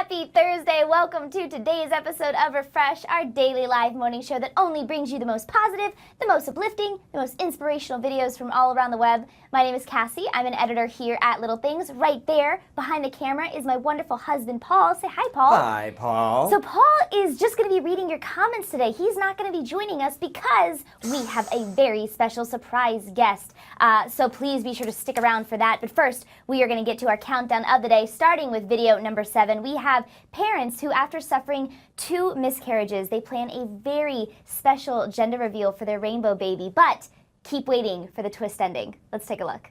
Happy Thursday! Welcome to today's episode of Refresh, our daily live morning show that only brings you the most positive, the most uplifting, the most inspirational videos from all around the web. My name is Cassie. I'm an editor here at Little Things. Right there, behind the camera, is my wonderful husband, Paul. Say hi, Paul. Hi, Paul. So Paul is just going to be reading your comments today. He's not going to be joining us because we have a very special surprise guest. So please be sure to stick around for that. But first, we are going to get to our countdown of the day, starting with video number 7. We have parents who, after suffering 2 miscarriages, they plan a very special gender reveal for their rainbow baby. But keep waiting for the twist ending. Let's take a look.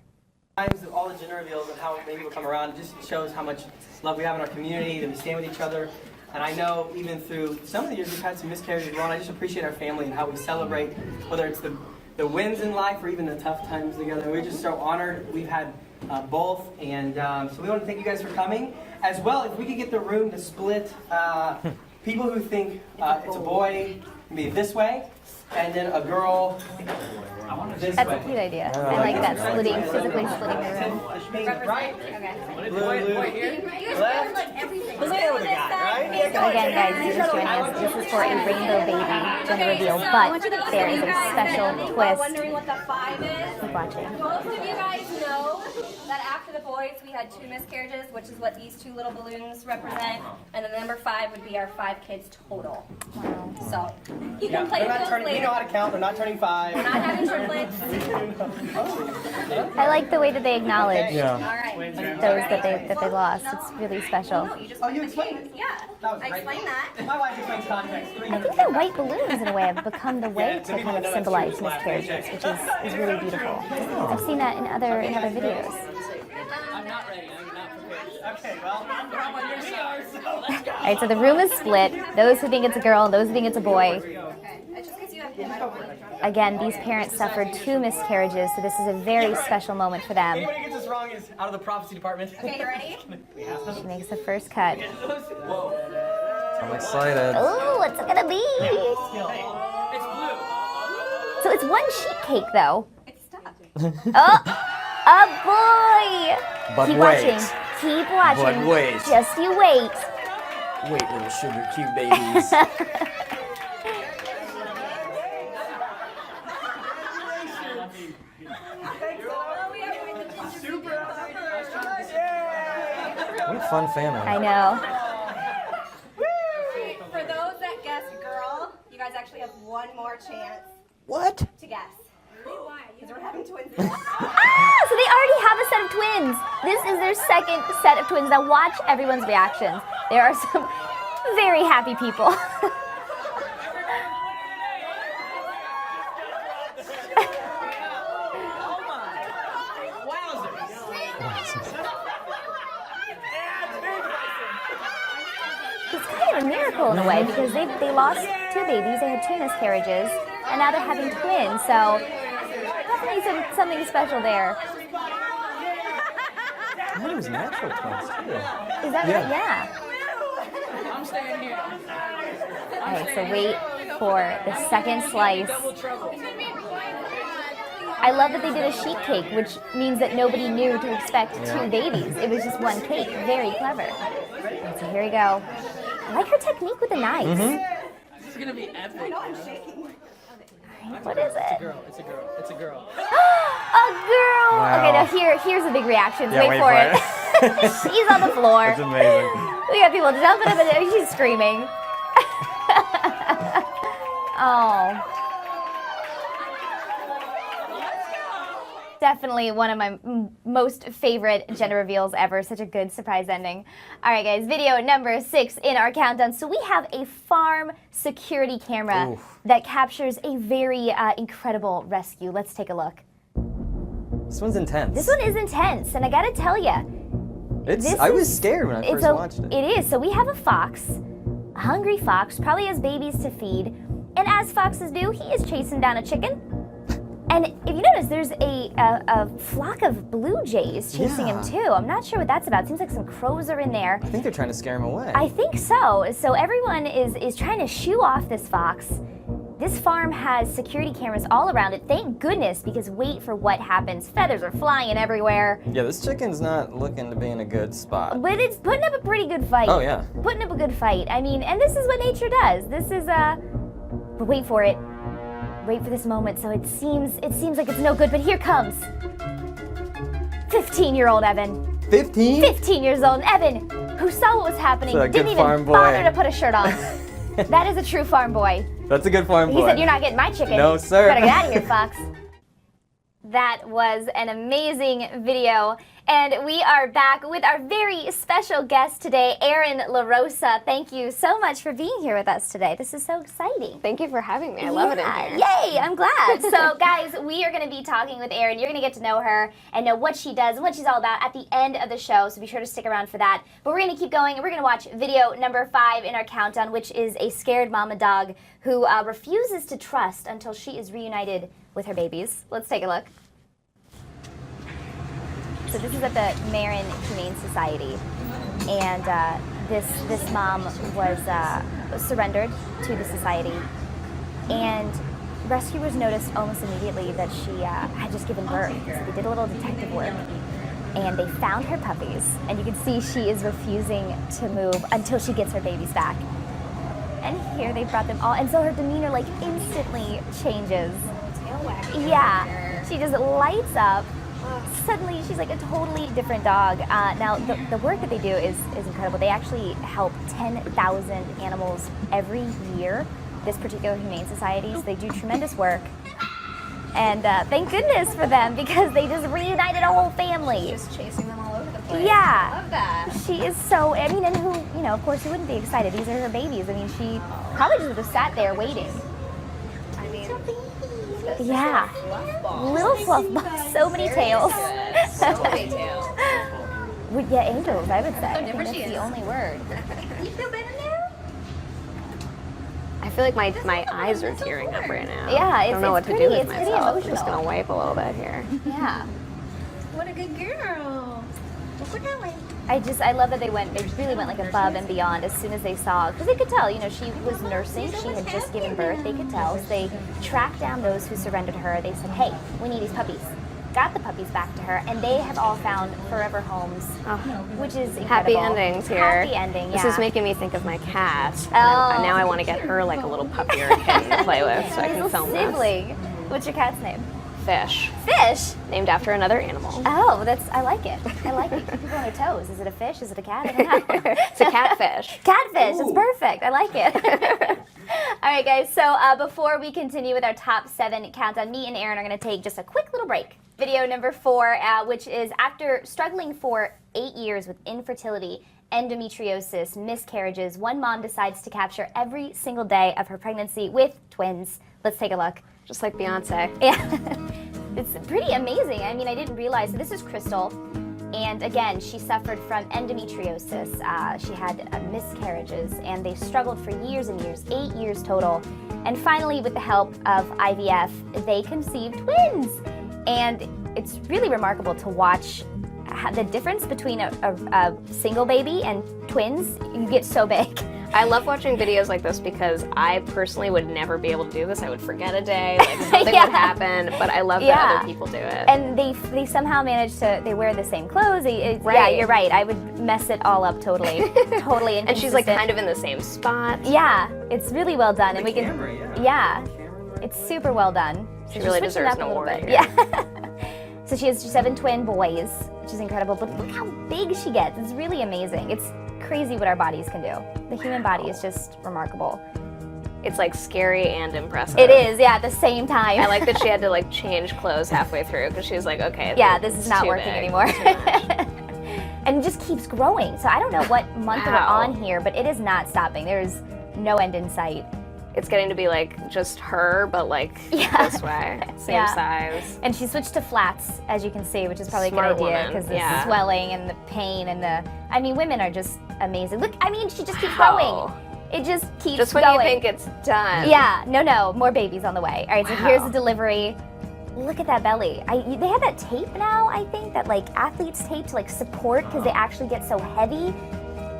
All the gender reveals and how many people come around, it just shows how much love we have in our community, that we stand with each other. And I know even through some of the years we've had some miscarriages as well, and I just appreciate our family and how we celebrate, whether it's the wins in life or even the tough times together. We're just so honored. We've had both, and so we want to thank you guys for coming. As well, if we could get the room to split, people who think it's a boy, maybe this way, and then a girl this That's way. a cute idea. I like that, physically splitting the room. Which means right, Okay. blue, here, left. Let's get with the guy, right? So again, guys, if you're just joining us, this is for a rainbow baby gender reveal, but there is a special twist. Wondering what the 5 is? Keep watching. Most of you guys know that after the boys, we had 2 miscarriages, which is what these 2 little balloons represent, and then the number 5 would be our 5 kids total. So you can play with those We later. know how to count. We're not turning 5. We're not having triplets. I like the way that they acknowledge Yeah. All right. those that they lost. It's really special. No, you just You explained it. Yeah, That was I great. explained that. My wife explains context. I think the white balloons, in a way, have become the way to kind of symbolize miscarriages, which is really beautiful. I've seen that in other videos. I'm not ready. I'm not prepared. Okay, well, we're on your side, so let's go. All right, so the room is split. Those who think it's a girl and those who think it's a boy. Okay. Just because you have him, I don't want to. Again, these parents suffered 2 miscarriages, so this is a very special moment for them. Anybody gets this wrong is out of the prophecy department. Okay, you ready? She makes the first cut. I'm excited. Ooh, what's it gonna be? It's blue. So it's 1 sheet cake, though. It's stuck. Oh, a boy! But Keep wait. watching. Keep watching. But wait. Just you wait. Wait, little sugar cube babies. What a fun family. I know. For those that guess girl, you guys actually have 1 more chance What? to guess. Why? Because we're having twins. Ah, so they already have a set of twins. This is their second set of twins. Now watch everyone's reactions. There are some very happy people. It's kind of a miracle in a way because they lost 2 babies. They had 2 miscarriages, and now they're having twins. So definitely something special there. I thought it was natural twins, too. Is that right? Yeah. I'm staying here. All right, so wait for the second slice. I love that they did a sheet cake, which means that nobody knew to expect 2 babies. It was just 1 cake. Very clever. And so here we go. I like her technique with the knives. This is gonna be epic. What is it? It's a girl. It's a girl. A girl! Wow. Okay, now here's the big reactions. Yeah, wait for it. She's on the floor. That's amazing. We got people jumping up and she's screaming. Oh. Definitely one of my most favorite gender reveals ever. Such a good surprise ending. All right, guys, video number 6 in our countdown. So we have a farm security camera that captures a very incredible rescue. Let's take a look. This one's intense. This one is intense, and I gotta tell you, I was scared when I first watched it. It is. So we have a fox, a hungry fox, probably has babies to feed, and as foxes do, he is chasing down a chicken. And if you notice, there's a flock of blue jays chasing him too. I'm not sure what that's about. Seems like some crows are in there. I think they're trying to scare him away. I think so. So everyone is trying to shoo off this fox. This farm has security cameras all around it. Thank goodness, because wait for what happens. Feathers are flying everywhere. Yeah, this chicken's not looking to be in a good spot. But it's putting up a pretty good fight. Oh, yeah. Putting up a good fight. I mean, and this is what nature does. This is, but wait for it. Wait for this moment. So it seems like it's no good, but here comes 15-year-old Evan. 15? 15 years old. Evan, who saw what was happening, That's a didn't good even farm boy. bother to put a shirt on. That is a true farm boy. That's a good farm boy. He said, "You're not getting my chicken." No, sir. Better get out of here, Fox. That was an amazing video. And we are back with our very special guest today, Erin La Rosa. Thank you so much for being here with us today. This is so exciting. Thank you for having me. I love it in here. Yay, I'm glad. So guys, we are going to be talking with Erin. You're going to get to know her and know what she does and what she's all about at the end of the show, so be sure to stick around for that. But we're going to keep going, and we're going to watch video number 5 in our countdown, which is a scared mama dog who refuses to trust until she is reunited with her babies. Let's take a look. So this is at the Marin Humane Society, and this mom was surrendered to the society, and rescuers noticed almost immediately that she had just given birth. So they did a little detective work, and they found her puppies, and you can see she is refusing to move until she gets her babies back. And here they brought them all, and so her demeanor like instantly changes. Tail wagging. Yeah, she just lights up. Suddenly, she's like a totally different dog. Now, the work that they do is incredible. They actually help 10,000 animals every year, this particular humane society. So they do tremendous work. And thank goodness for them, because they just reunited a whole family. Just chasing them all over the place. Yeah. I love that. She is so, I mean, and who, you know, of course, who wouldn't be excited? These are her babies. I mean, she probably just would have sat there waiting. I mean, Yeah. Little fluff balls. So many tails. So many tails. Yeah, angels, I would say. I think different that's she the is. only word. You feel better now? I feel like my eyes are tearing up right now. Yeah, I don't know what it's to pretty- do with it's pretty myself. I'm just emotional. gonna wipe a little bit here. Yeah. What a good girl. Look at that. I love that they really went like above and beyond as soon as they saw, because they could tell, you know, she was nursing, she had just given birth, they could tell. So they tracked down those who surrendered her. They said, hey, we need these puppies. Got the puppies back to her, and they have all found forever homes, which is Happy incredible. endings here. Happy ending, yeah. This is making me think of my cat. Oh. And now I want to get her like a little puppy or a kitten to play with so I can Little film this. sibling. What's your cat's name? Fish. Fish. Named after another animal. Oh, I like it. I like it. People on their toes. Is it a fish? Is it a cat? I don't know. It's a catfish. Catfish. It's perfect. I like it. All right, guys. So before we continue with our top 7 countdown, me and Erin are going to take just a quick little break. Video number 4, which is after struggling for 8 years with infertility, endometriosis, miscarriages, one mom decides to capture every single day of her pregnancy with twins. Let's take a look. Just like Beyonce. Yeah. It's pretty amazing. I mean, I didn't realize. So this is Crystal. And again, she suffered from endometriosis. She had miscarriages, and they struggled for years and years, 8 years total. And finally, with the help of IVF, they conceived twins. And it's really remarkable to watch the difference between a single baby and twins. You get so big. I love watching videos like this because I personally would never be able to do this. I would forget a day, like something Yeah. would happen, but I love that other people do it. And they somehow manage to, they wear the same clothes. Yeah, Right. you're right. I would mess it all up totally. Totally. And she's like kind of in the same spot. Yeah, it's really well done. And we can, camera, yeah, it's super well done. So She she's really switching deserves up a an little award bit. here. Yeah. So she has 7 twin boys, which is incredible. But look how big she gets. It's really amazing. It's crazy what our bodies can do. The human body is just remarkable. It's like scary and impressive. It is, yeah, at the same time. I like that she had to like change clothes halfway through because she was like, okay, Yeah, this is it's not too working big. anymore. It's too much. And it just keeps growing. So I don't know what month we're Wow. on here, but it is not stopping. There's no end in sight. It's getting to be like just her, but like Yeah. this way, same Yeah. size. And she switched to flats, as you can see, which is probably a Smart good idea woman, because the yeah. swelling and the pain and I mean, women are just amazing. Look, I mean, she just keeps Wow. going. It just keeps Just when going. you think it's done. Yeah, no, more babies on the way. All right, so Wow. here's the delivery. Look at that belly. They have that tape now, I think, that like athletes tape to like support because they actually get so heavy.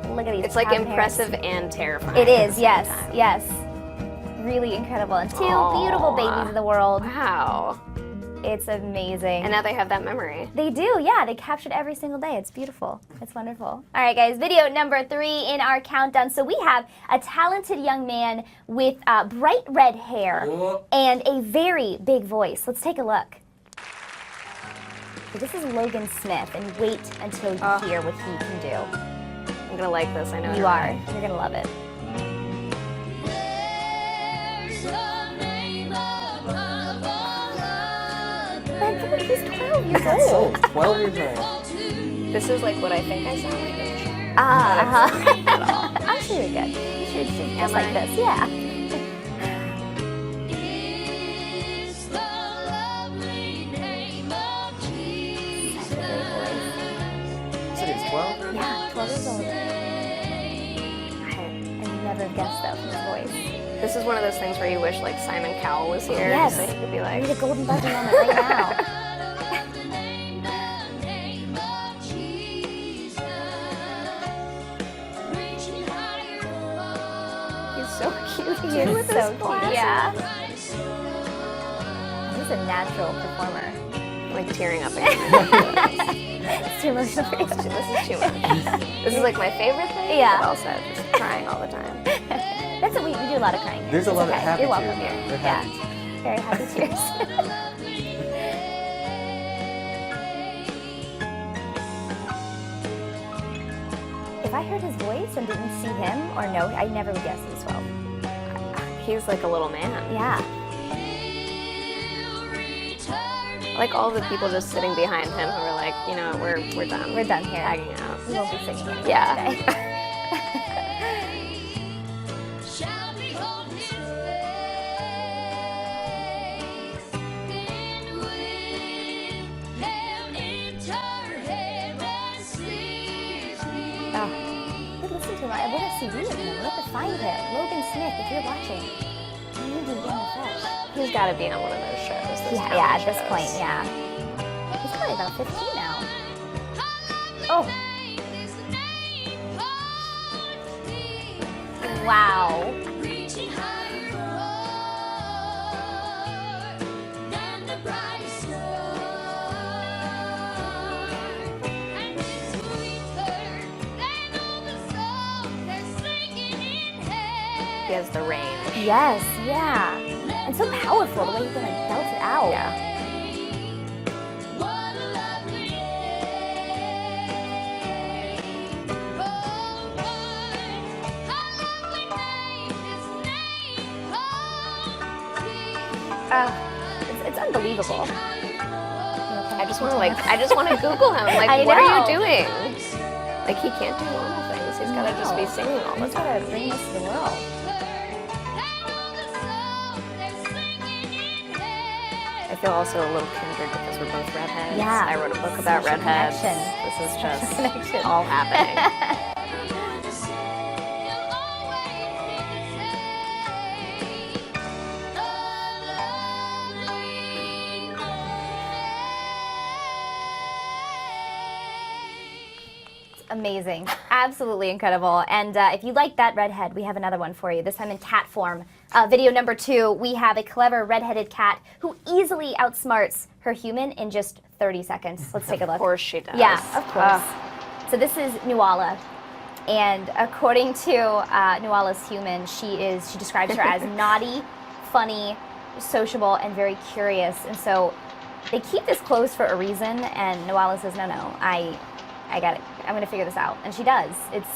Look at these. It's like calf hairs. impressive and terrifying. It at is, the same yes, time. yes. really incredible. And 2 beautiful babies of the world. Wow. It's amazing. And now they have that memory. They do, yeah. They captured every single day. It's beautiful. It's wonderful. All right, guys, video number 3 in our countdown. So we have a talented young man with bright red hair and a very big voice. Let's take a look. So this is Logan Smith, and wait until you hear what he can do. I'm gonna like this, I know. You are. You're gonna love it. He's 12 years old. 12 years old. This is like what I think I sound like. I'm sure you're good. You should just like this, yeah. So he's 12? Yeah, 12 years old. I never guessed that from his voice. This is one of those things where you wish like Simon Cowell was here. Yes. So he could be I like, need a golden buzzer moment right now. he's so cute. He is with so his cute. glasses. Yeah. He's a natural performer. I'm like tearing up again. It's too emotional for you. This is too much. This is like my favorite thing. Yeah. But also just crying all the time. That's what we do a lot of crying here. There's a It's lot of okay. happy You're welcome tears. here. They're Yeah. happy. Very happy tears. If I heard his voice and didn't see him or know, I never would guess he was 12. He's like a little man. Yeah. Like all the people just sitting behind him who are like, you know, we're done. We're done here. Hanging out. We won't be singing anymore Yeah. today. Listen to him. I want a CD of him. We have to find him. Logan Smith, if you're watching, you need to be in the flesh. He's got to be on one of those shows. Those Yeah, talent at this shows. point, yeah. He's probably about 15 now. Oh. Wow. He has the range. Yes, yeah. And so powerful the way he can like belt it out. Yeah. It's unbelievable. I just want to Google him. Like, I what are know. you doing? Like, he can't do normal things. He's got to just be singing all the He's time. got to bring this to the world. I feel also a little kindred because we're both redheads. Yeah. I wrote a book about Special redheads. connection. This is just Connection. all happening. Amazing. Absolutely incredible. And if you like that redhead, we have another one for you, this time in cat form. Video number 2, we have a clever redheaded cat who easily outsmarts her human in just 30 seconds. Let's take a look. Of course she does. Yeah, of course. So this is Nuala. And according to Nuala's human, she describes her as naughty, funny, sociable, and very curious. And so they keep this close for a reason, and Nuala says, no, I got it. I'm going to figure this out. And she does. It's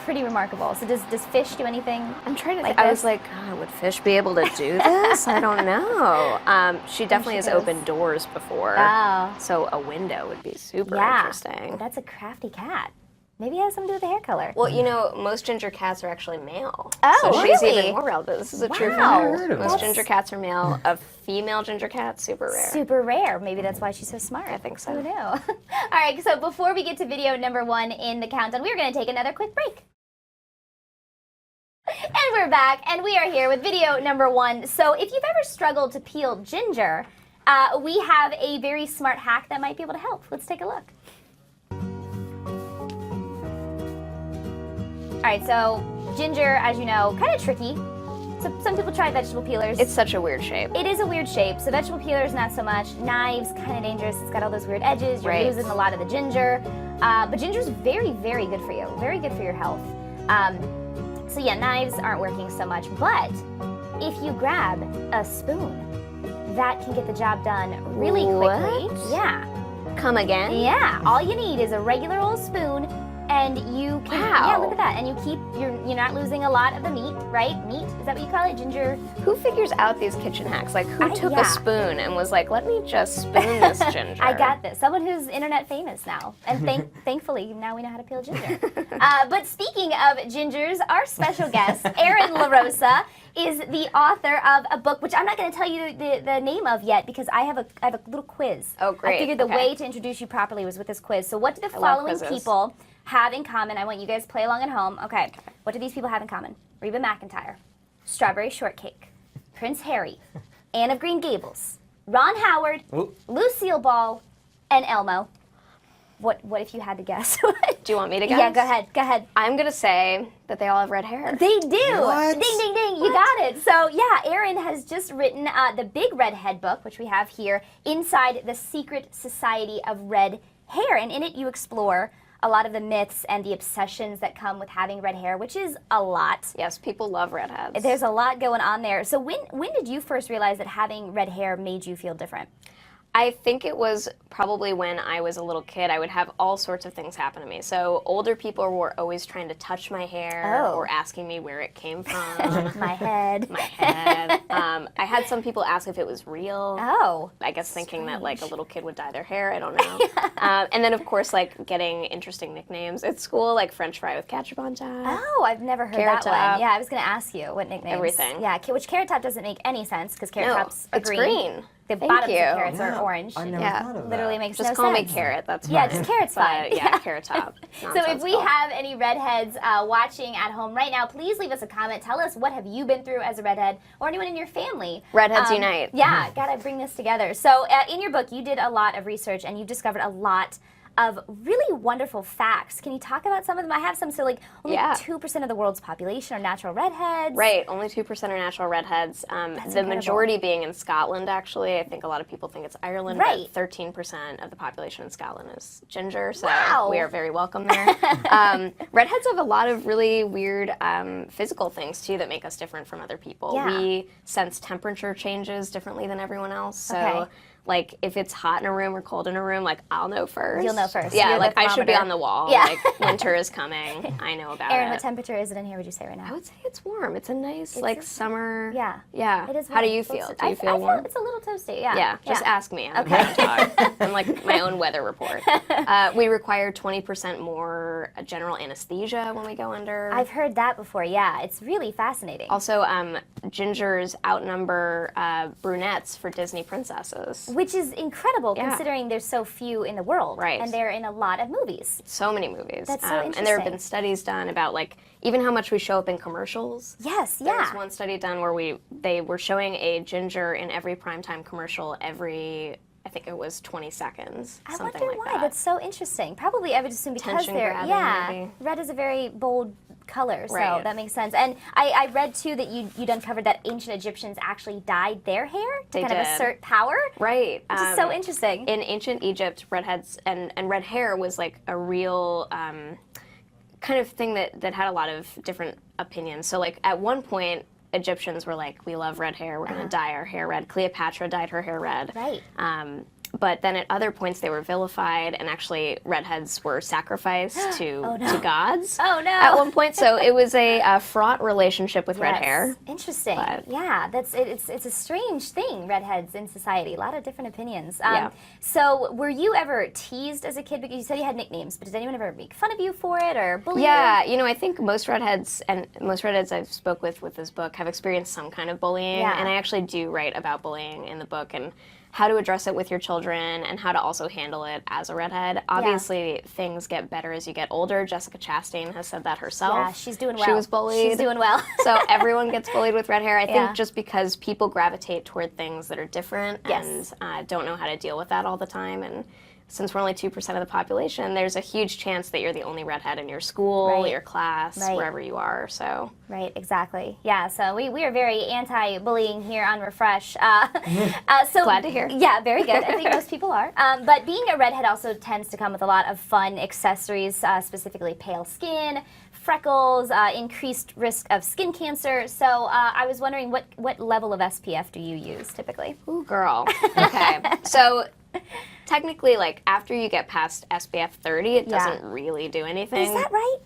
pretty remarkable. So does Fish do anything? I'm trying to like think. I this? was like, God, would Fish be able to do this? I don't know. She definitely has does. opened doors before. Oh. So a window would be super Yeah. interesting. That's a crafty cat. Maybe it has something to do with the hair color. Well, you know, most ginger cats are actually male. Oh, so she's really? even more relevant. This is a true Wow. fact. I heard of Most that. ginger cats are male. A female ginger cat, super rare. Super rare. Maybe that's why she's so smart. I think so. Who knew? All right, so before we get to video number 1 in the countdown, we're going to take another quick break. And we're back, and we are here with video number 1. So if you've ever struggled to peel ginger, we have a very smart hack that might be able to help. Let's take a look. All right, so ginger, as you know, kind of tricky. So some people try vegetable peelers. It's such a weird shape. It is a weird shape, so vegetable peelers not so much. Knives, kind of dangerous. It's got all those weird edges. You're losing a lot of the ginger. But ginger's very, very good for you. Very good for your health. So yeah, knives aren't working so much. But if you grab a spoon, that can get the job done really quickly. What? Yeah. Come again? Yeah. All you need is a regular old spoon. And you can, yeah, look at that. And you keep, you're not losing a lot of the meat, right? Meat, is that what you call it? Ginger? Who figures out these kitchen hacks? Like, who took a spoon and was like, let me just spoon this ginger? I got this. Someone who's internet famous now. And thankfully, now we know how to peel ginger. But speaking of gingers, our special guest, Erin La Rosa, is the author of a book, which I'm not going to tell you the name of yet because I have a little quiz. Oh, great. I figured the way to introduce you properly was with this quiz. So what do the following people have in common? I want you guys to play along at home. Okay. What do these people have in common? Reba McEntire, Strawberry Shortcake, Prince Harry, Anne of Green Gables, Ron Howard, Lucille Ball, and Elmo. What if you had to guess? Do you want me to guess? Yeah, go ahead. Go ahead. I'm going to say that they all have red hair. They do. What? Ding, ding, ding. You got it. So, yeah, Erin has just written the Big Redhead Book, which we have here, Inside the Secret Society of Red Hair. And in it, you explore a lot of the myths and the obsessions that come with having red hair, which is a lot. Yes, people love redheads. There's a lot going on there. So when did you first realize that having red hair made you feel different? I think it was probably when I was a little kid. I would have all sorts of things happen to me. So older people were always trying to touch my hair or asking me where it came from. My head. My head. I had some people ask if it was real. Oh. I guess thinking that like a little kid would dye their hair. I don't know. And then of course like getting interesting nicknames at school, like French fry with ketchup on top. Oh, I've never heard Carrot that Top. one. Yeah, I was going to ask you what nicknames. Everything. Yeah, which Carrot Top doesn't make any sense because Carrot Top's a it's green. The Thank bottoms you. of carrots are orange. I never thought of that. Literally makes Just no call sense. me Carrot. That's fine. Yeah, just Carrot's fine. But, yeah, Carrot Top. So if we have any redheads watching at home right now, please leave us a comment. Tell us what have you been through as a redhead or anyone in your family. Redheads unite. Yeah, gotta bring this together. So in your book, you did a lot of research and you discovered a lot of really wonderful facts. Can you talk about some of them? I have some. So like only 2% of the world's population are natural redheads. Right, only 2% are natural redheads. The majority being in Scotland, actually. I think a lot of people think it's Ireland, but 13% of the population in Scotland is ginger, so we are very welcome there. Redheads have a lot of really weird physical things, too, that make us different from other people. We sense temperature changes differently than everyone else, so like if it's hot in a room or cold in a room, like I'll know first. You'll know first. Yeah, You're like the I should be thermometer. on the wall. Yeah. Like winter is coming. I know about Erin, it. what temperature is it in here, would you say right now? I would say it's warm. It's a nice, like, summer. Yeah. Yeah. It is How do warm. you feel? Do I you feel warm? It's a little toasty, yeah. Yeah, just ask me. I'm I'm like my own weather report. We require 20% more general anesthesia when we go under. I've heard that before, yeah. It's really fascinating. Also, gingers outnumber brunettes for Disney princesses. Which is incredible considering there's so few in the world. Right. And they're in a lot of movies. So many movies. That's so And there have interesting. been studies done about like even how much we show up in commercials. Yes, There was yeah. one study done where they were showing a ginger in every primetime commercial every, I think it was 20 seconds. I something wonder like why. that. That's so interesting. Probably I would assume because Attention they're grabbing, maybe. red is a very bold color, so Right. that makes sense. And I read too that you'd uncovered that ancient Egyptians actually dyed their hair to They kind of did. assert power. Right. Which is so interesting. In ancient Egypt, redheads and red hair was like a real kind of thing that had a lot of different opinions. So like at one point, Egyptians were like, we love red hair, we're going to dye our hair red. Cleopatra dyed her hair red. Right. But then at other points they were vilified, and actually redheads were sacrificed to gods. Oh no! At one point, so it was a fraught relationship with red hair. Interesting. But- Yeah, it's a strange thing. Redheads in society, a lot of different opinions. Yeah. So, were you ever teased as a kid? Because you said you had nicknames, but did anyone ever make fun of you for it or bully Yeah, you? you know, I think most redheads I've spoke with this book have experienced some kind of bullying, Yeah. and I actually do write about bullying in the book and how to address it with your children and how to also handle it as a redhead. Obviously, things get better as you get older. Jessica Chastain has said that herself. Yeah, she's doing well. She was bullied. She's doing well. So everyone gets bullied with red hair. I Yeah. think just because people gravitate toward things that are different Yes. and don't know how to deal with that all the time. And since we're only 2% of the population, there's a huge chance that you're the only redhead in your school, your class, wherever you are. So right, exactly. Yeah, so we are very anti-bullying here on Refresh. So glad to hear. Yeah, very good. I think most people are. But being a redhead also tends to come with a lot of fun accessories, specifically pale skin, freckles, increased risk of skin cancer. So I was wondering, what level of SPF do you use typically? Ooh, girl. Okay, so technically, like, after you get past SPF 30, it doesn't really do anything. Is that right?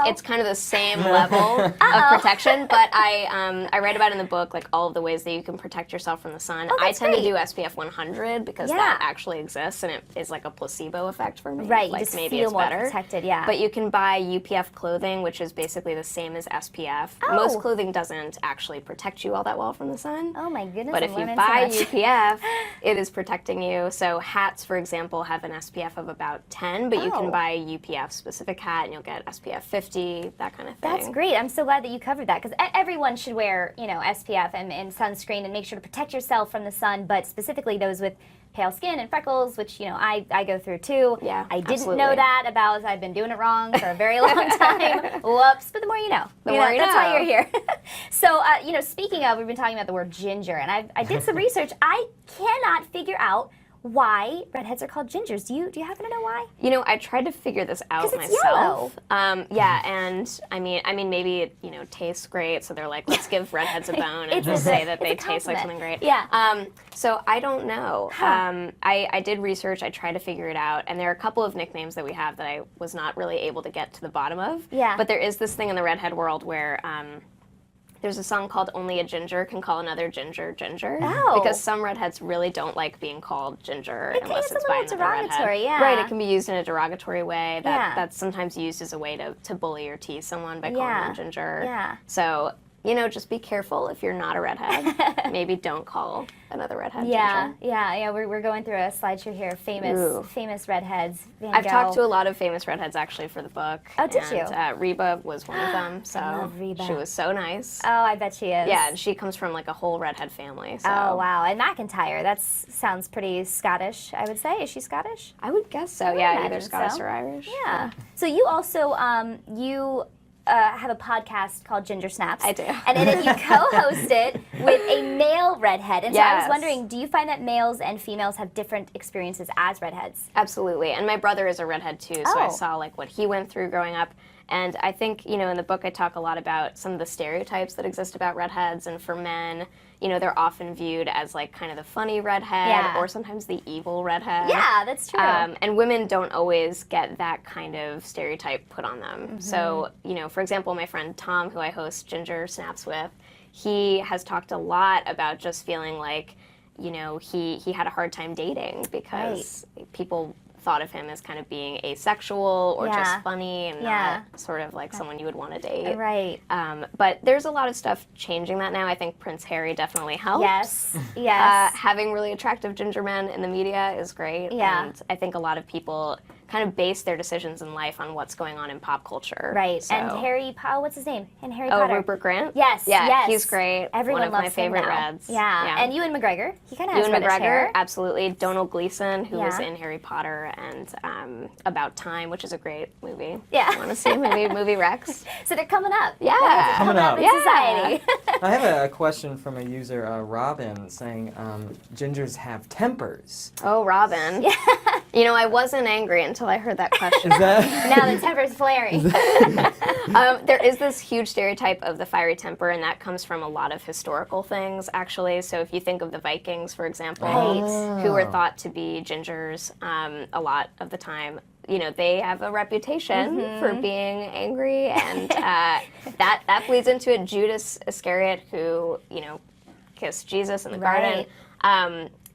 It's kind of the same level of protection, but I write about in the book like all of the ways that you can protect yourself from the sun. I tend to do SPF 100 because that actually exists and it is like a placebo effect for me. Right, like you just maybe feel it's more better. protected, yeah. But you can buy UPF clothing, which is basically the same as SPF. Most clothing doesn't actually protect you all that well from the sun. Oh my goodness! But if you buy UPF, it is protecting you. So hats, for example, have an SPF of about 10, but you can buy a UPF specific hat and you'll get SPF 50, that kind of thing. That's great. I'm so glad that you covered that because everyone should wear, SPF and sunscreen and make sure to protect yourself from the sun, but specifically those with pale skin and freckles, which, I go through too. Yeah, I didn't know that about, I've been doing it wrong for a very long time. Whoops. But the more you know. The more you know. That's why you're here. So, speaking of, we've been talking about the word ginger, and I did some research. I cannot figure out why redheads are called gingers. Do you happen to know why? I tried to figure this out myself. Yellow. Yeah, and I mean, maybe it tastes great, so they're like, let's give redheads a bone and just say that they taste like something great. Yeah. So I don't know. I did research. I tried to figure it out, and there are a couple of nicknames that we have that I was not really able to get to the bottom of. Yeah. But there is this thing in the redhead world where there's a song called Only a Ginger Can Call Another Ginger Ginger. Oh. Because some redheads really don't like being called ginger unless it's by another derogatory, redhead. yeah. Right, it can be used in a derogatory way. That's sometimes used as a way to bully or tease someone by calling them ginger. Yeah. So, just be careful if you're not a redhead. Maybe don't call another redhead ginger. Yeah. We're going through a slideshow here. Famous redheads. I've talked to a lot of famous redheads actually for the book. Oh, did you? Reba was one of them. So I love Reba. she was so nice. Oh, I bet she is. Yeah, and she comes from like a whole redhead family. So. Oh, wow. And McIntyre, that sounds pretty Scottish, I would say. Is she Scottish? I would guess so. Yeah, either imagine Scottish so. or Irish. Yeah. So you also have a podcast called Ginger Snaps. I do. And in it you co-host it with a male redhead. And so I was Yes. wondering, do you find that males and females have different experiences as redheads? Absolutely. And my brother is a redhead too, so I Oh. saw like what he went through growing up. And I think, in the book I talk a lot about some of the stereotypes that exist about redheads. And for men, they're often viewed as like kind of the funny redhead or sometimes the evil redhead. Yeah, that's true. And women don't always get that kind of stereotype put on them. Mm-hmm. So, for example, my friend Tom, who I host Ginger Snaps with, he has talked a lot about just feeling like, he had a hard time dating because people thought of him as kind of being asexual or just funny and not sort of like someone you would want to date. Right. But there's a lot of stuff changing that now. I think Prince Harry definitely helps. Yes. Having really attractive ginger men in the media is great. Yeah. And I think a lot of people kind of base their decisions in life on what's going on in pop culture. Right. So. And Harry Potter, what's his name? In Harry Oh, Potter. Rupert Grant? Yes. Yeah, yes. he's great. Everyone One of loves my favorite him now. reds. Yeah. And Ewan McGregor. He kind of has Ewan reddish McGregor, hair. absolutely. Donald Gleason, who was Yeah. in Harry Potter and About Time, which is a great movie. Yeah. Want to see movie Rex? So they're coming up. Yeah. Redheads are Coming up. in Yeah. society. I have a question from a user, Robin, saying gingers have tempers. Oh, Robin. Yeah. I wasn't angry until I heard that question. Is that? Now the temper's flaring. There is this huge stereotype of the fiery temper, and that comes from a lot of historical things, actually. So if you think of the Vikings, for example, Right. who were thought to be gingers a lot of the time, they have a reputation for being angry, and that bleeds into it. Judas Iscariot, who, kissed Jesus in the garden.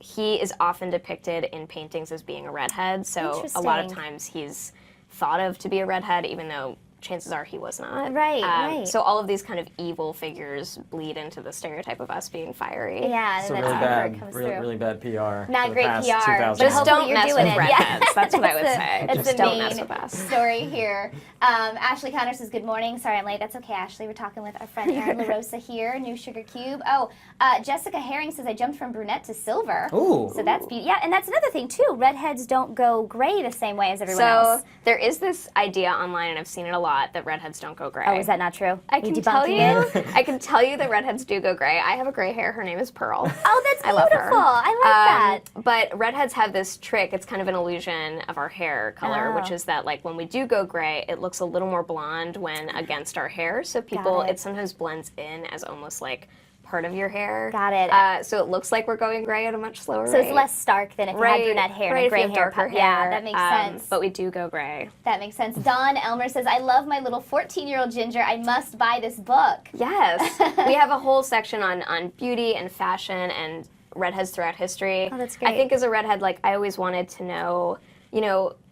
He is often depicted in paintings as being a redhead, so a lot of Interesting. times he's thought of to be a redhead, even though chances are he was not. Right. So all of these kind of evil figures bleed into the stereotype of us being fiery. Yeah, So and really that's where it bad, comes really bad PR. Not for the great past PR, 2000 but Just hopefully don't you're mess doing with it. redheads. That's what I would the- say. that's Just the don't main mess with us. story here. Ashley Connor says, good morning. Sorry I'm late. That's okay, Ashley. We're talking with our friend Erin La Rosa here, New Sugar Cube. Oh, Jessica Herring says, I jumped from brunette to silver. Ooh. So that's beautiful. Yeah, and that's another thing, too. Redheads don't go gray the same way as everyone else. So there is this idea online, and I've seen it a lot, that redheads don't go gray. Oh, is that not true? I Are you can tell debunking you. it? I can tell you that redheads do go gray. I have a gray hair. Her name is Pearl. Oh, that's I love her. beautiful. I like that. But redheads have this trick. It's kind of an illusion of our hair color, Oh. which is that like when we do go gray, it looks a little more blonde when against our hair. So people, it. it sometimes blends in as almost like part of your hair. Got it. So it looks like we're going gray at a much slower So rate. it's less stark than if you had brunette hair and if gray you have hair. darker Yeah, that makes sense. But we do go gray. That makes sense. Dawn Elmer says, I love my little 14-year-old Ginger. I must buy this book. Yes. We have a whole section on beauty and fashion and redheads throughout history. Oh, that's great. I think as a redhead, like I always wanted to know,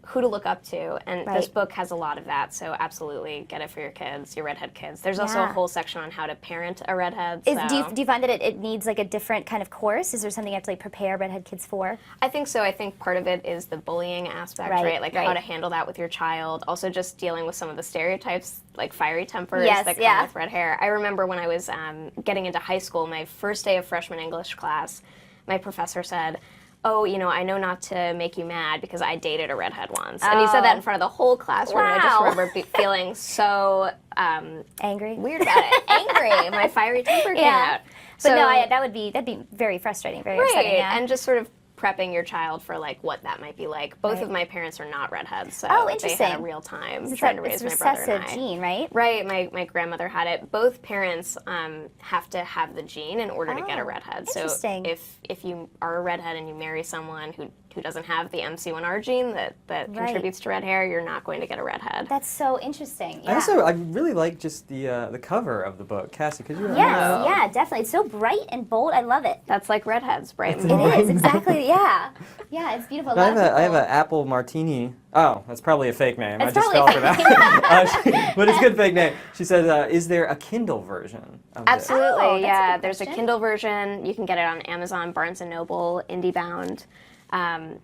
who to look up to, and this book has a lot of that, so absolutely get it for your kids, your redhead kids. There's also a whole section on how to parent a redhead. Do you find that it needs like a different kind of course? Is there something you have to like prepare redhead kids for? I think so. I think part of it is the bullying aspect, right? Like how to handle that with your child. Also just dealing with some of the stereotypes, like fiery tempers that come with red hair. I remember when I was getting into high school, my first day of freshman English class, my professor said, oh, I know not to make you mad because I dated a redhead once. And he said that in front of the whole classroom. Wow. And I just remember feeling so Angry? weird about it. Angry. My fiery temper came out. But So- no, that'd be very frustrating, very upsetting. Yeah. and just sort of prepping your child for like what that might be like. Both of my parents are not redheads, so Oh, they interesting. had a real time It's trying that- to raise it's my brother and recessive I. gene, right? Right, my grandmother had it. Both parents have to have the gene in order to get a redhead. So interesting. if you are a redhead and you marry someone who doesn't have the MC1R gene that contributes to red hair, you're not going to get a redhead. That's so interesting. Yeah. I really like just the cover of the book. Cassie, could you? Yes, yeah, definitely. It's so bright and bold. I love it. That's like redheads, right? It is, exactly, yeah. Yeah, it's beautiful. I have an apple martini. Oh, that's probably a fake name. It's I just probably fell a for that. But it's a good fake name. She said, is there a Kindle version of Absolutely, Oh, that's a yeah. good There's a question. Kindle version. You can get it on Amazon, Barnes & Noble, IndieBound.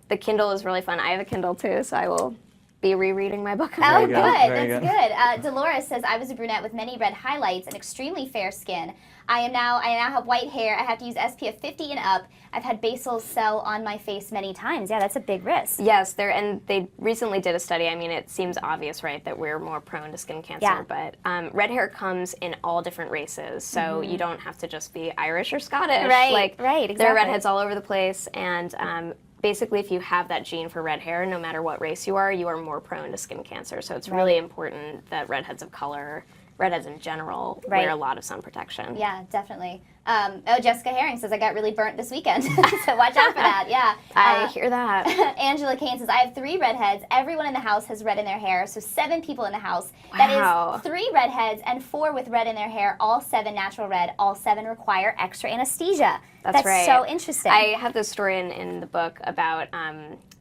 The Kindle is really fun. I have a Kindle too, so I will be rereading my book. Oh, you good. go. Very That's good. good. Dolores says, I was a brunette with many red highlights and extremely fair skin. I now have white hair. I have to use SPF 50 and up. I've had basal cell on my face many times. Yeah, that's a big risk. Yes, and they recently did a study. I mean, it seems obvious, right, that we're more prone to skin cancer. Yeah. But red hair comes in all different races, so you don't have to just be Irish or Scottish. Right, like, right, There are exactly. redheads all over the place, and basically, if you have that gene for red hair, no matter what race you are more prone to skin cancer. So it's really important that redheads of color, redheads in general, wear a lot of sun protection. Yeah, definitely. Jessica Herring says, I got really burnt this weekend. So watch out for that, yeah. I hear that. Angela Kane says, I have 3 redheads. Everyone in the house has red in their hair, so 7 people in the house. Wow. That is 3 redheads and 4 with red in their hair, all 7 natural red. All 7 require extra anesthesia. That's right. So interesting. I have this story in the book about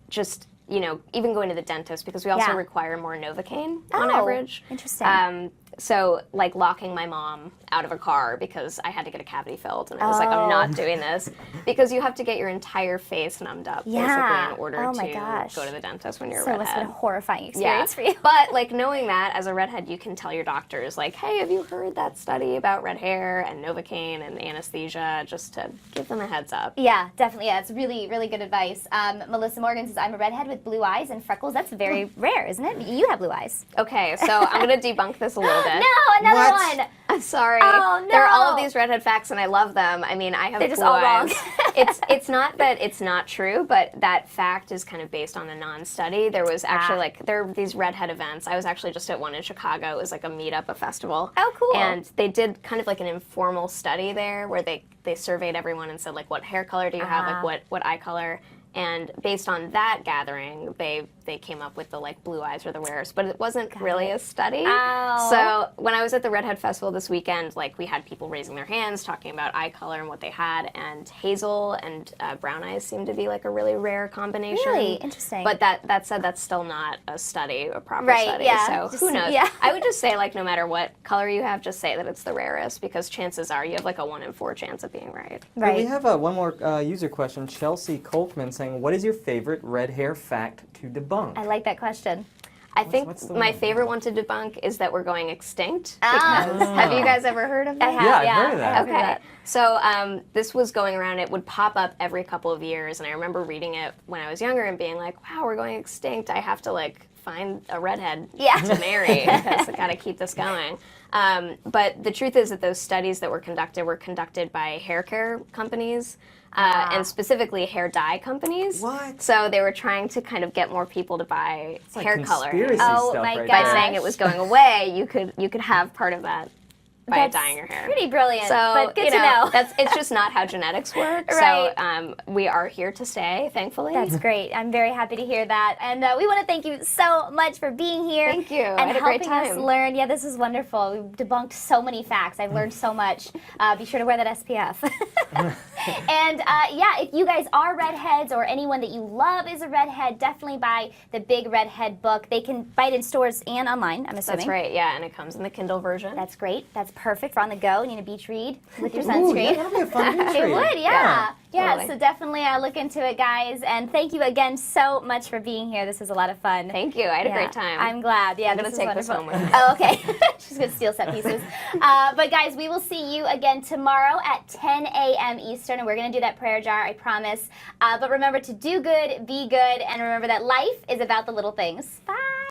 just, even going to the dentist, because we also require more Novocaine on average. Interesting. So, like locking my mom out of a car because I had to get a cavity filled, and I was like, I'm not doing this, because you have to get your entire face numbed up basically in order to go to the dentist when you're a So it redhead. must have been a horrifying experience for you. But like knowing that as a redhead, you can tell your doctors like, hey, have you heard that study about red hair and Novocaine and anesthesia, just to give them a heads up. Yeah, definitely. Yeah, it's really, really good advice. Melissa Morgan says, I'm a redhead with blue eyes and freckles. That's very rare, isn't it? You have blue eyes. Okay, so I'm going to debunk this a little bit. No, another one. I'm sorry. Oh, no. There are all of these redhead facts, and I love them. I mean, I have They're just blue all wrong. eyes. It's not that it's not true, but that fact is kind of based on a non-study. There was actually there are these redhead events. I was actually just at one in Chicago. It was like a meetup, a festival. Oh, cool. And they did kind of like an informal study there where they surveyed everyone and said like, what hair color do you have, like what eye color. And based on that gathering, they came up with the like blue eyes are the rarest, but it wasn't really a study. Ow. So when I was at the Redhead Festival this weekend, like we had people raising their hands, talking about eye color and what they had, and hazel and brown eyes seemed to be like a really rare combination. Really interesting. But that said, that's still not a study, a proper Right, study. yeah. So Just- who knows? yeah. I would just say like no matter what color you have, just say that it's the rarest because chances are you have like a 1 in 4 chance of being right. Hey, we have one more user question. Chelsea Kolkman saying, "What is your favorite red hair fact to debunk?" I like that question. I think what's the my one? favorite one to debunk is that we're going extinct. Ah. Because, have you guys ever heard of that? I have, Yeah, I've yeah. heard of that. I have heard of Okay, that. so this was going around. It would pop up every couple of years, and I remember reading it when I was younger and being like, "Wow, we're going extinct. I have to like find a redhead to marry because I got to keep this going." But the truth is that those studies that were conducted by hair care companies. And specifically hair dye companies. What? So they were trying to kind of get more people to buy It's like hair color. conspiracy Oh stuff my right gosh. By there. saying it was going away, you could have part of that by That's dyeing your hair. Pretty brilliant, So but good you to know. it's just not how genetics work. Right. So we are here to stay, thankfully. That's great. I'm very happy to hear that. And we want to thank you so much for being here. Thank you. And I had a great helping us time. learn. Yeah, this is wonderful. We've debunked so many facts. I've learned so much. Be sure to wear that SPF. And yeah, if you guys are redheads or anyone that you love is a redhead, definitely buy the Big Redhead book. They can buy it in stores and online, I'm assuming. That's right. Yeah, and it comes in the Kindle version. That's great. That's perfect for on the go. You need a beach read with your Ooh, sunscreen. yeah, that'll be a fun beach It read. would, yeah. Yeah, totally. so definitely look into it, guys. And thank you again so much for being here. This was a lot of fun. Thank you. I had a great time. I'm glad. Yeah, I'm gonna is take this wonderful. home with me. Oh, okay. She's going to steal set pieces. But guys, we will see you again tomorrow at 10 a.m. Eastern, and we're going to do that prayer jar, I promise. But remember to do good, be good, and remember that life is about the little things. Bye.